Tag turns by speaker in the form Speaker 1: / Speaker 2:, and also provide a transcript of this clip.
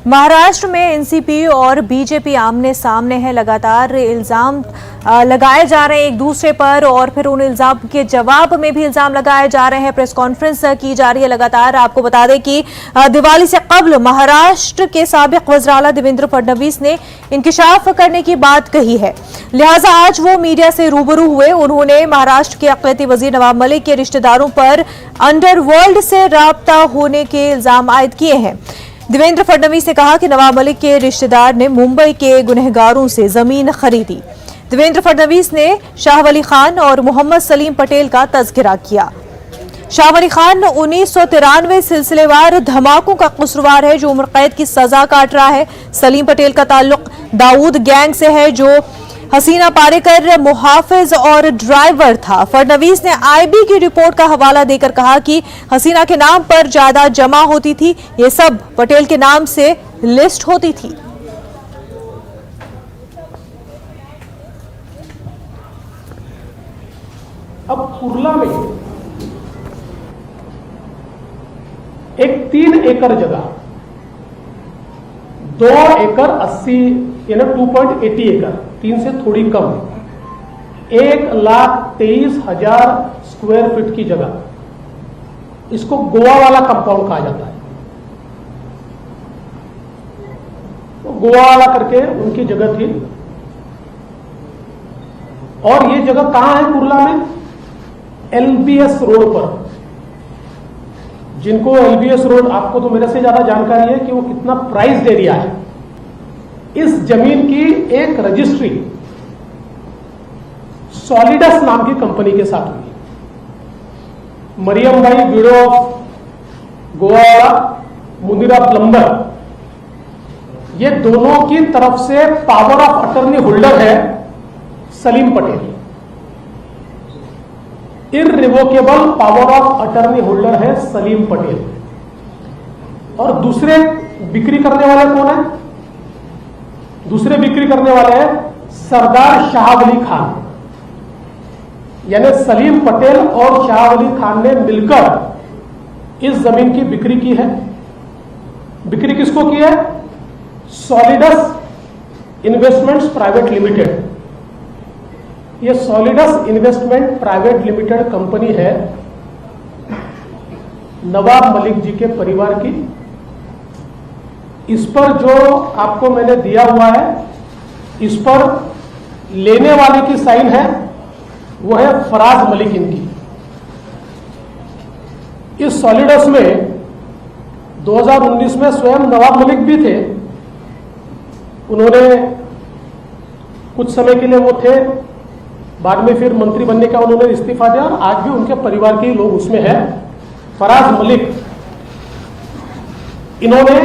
Speaker 1: महाराष्ट्र में एनसीपी और बीजेपी आमने सामने है। लगातार इल्जाम लगाए जा रहे हैं एक दूसरे पर और फिर उन इल्जाम के जवाब में भी इल्जाम लगाए जा रहे हैं। प्रेस कॉन्फ्रेंस की जा रही है लगातार। आपको बता दें कि दिवाली से कबल महाराष्ट्र के साबिक वज़ीर आला देवेंद्र फडणवीस ने इंकिशाफ करने की बात कही है, लिहाजा आज वो मीडिया से रूबरू हुए। उन्होंने महाराष्ट्र के अक़लियती वज़ीर नवाब मलिक के रिश्तेदारों पर अंडरवर्ल्ड से राब्ता होने के इल्जाम आयद किए हैं। देवेंद्र फडणवीस ने कहा कि नवाब मलिक के रिश्तेदार ने मुंबई के गुनहगारों से जमीन खरीदी। देवेंद्र फडणवीस ने शाह वली खान और मोहम्मद सलीम पटेल का तज़किरा किया। शाह वली खान 1993 सिलसिलेवार धमाकों का कसूरवार है जो उम्र कैद की सजा काट रहा है। सलीम पटेल का ताल्लुक दाऊद गैंग से है जो हसीना पारेकर मुहाफिज और ड्राइवर था। फडणवीस ने आईबी की रिपोर्ट का हवाला देकर कहा कि हसीना के नाम पर जायदाद जमा होती थी, ये सब पटेल के नाम से लिस्ट होती थी।
Speaker 2: अब कुर्ला में एक 3 एकड़ जगह 2 एकड़ 80 यानी 2.80 एकड़ 3 से थोड़ी कम 1,23,000 स्क्वायर फीट की जगह, इसको गोवा वाला कंपाउंड कहा जाता है। तो गोवा वाला करके उनकी जगह थी और ये जगह कहां है कुर्ला में? एलबीएस रोड पर। जिनको एलबीएस रोड, आपको तो मेरे से ज्यादा जानकारी है कि वो कितना प्राइस्ड एरिया है। इस जमीन की एक रजिस्ट्री सॉलिडस नाम की कंपनी के साथ हुई। मरियम भाई ब्यूरो ऑफ गोवा वाला, मुनीरा प्लम्बर, ये दोनों की तरफ से पावर ऑफ अटर्नी होल्डर है Salim Patel. Irrevocable power of attorney holder है सलीम पटेल। और दूसरे बिक्री करने वाले कौन है? दूसरे बिक्री करने वाले हैं सरदार शाह वली खान, यानी सलीम पटेल और शाह वली खान ने मिलकर इस जमीन की बिक्री की है। बिक्री किसको की है? Solidus investments private limited. ये Solidus investment private limited company है नवाब मलिक जी के परिवार की। इस पर जो आपको मैंने दिया हुआ है, इस पर लेने वाले की साइन है, वो है फराज मलिक इनकी। इस सॉलिडस में 2019 में स्वयं नवाब मलिक भी थे। उन्होंने कुछ समय के लिए वो थे, बाद में फिर मंत्री बनने का उन्होंने इस्तीफा दिया और आज भी उनके परिवार के लोग उसमें हैं। फराज मलिक, इन्होंने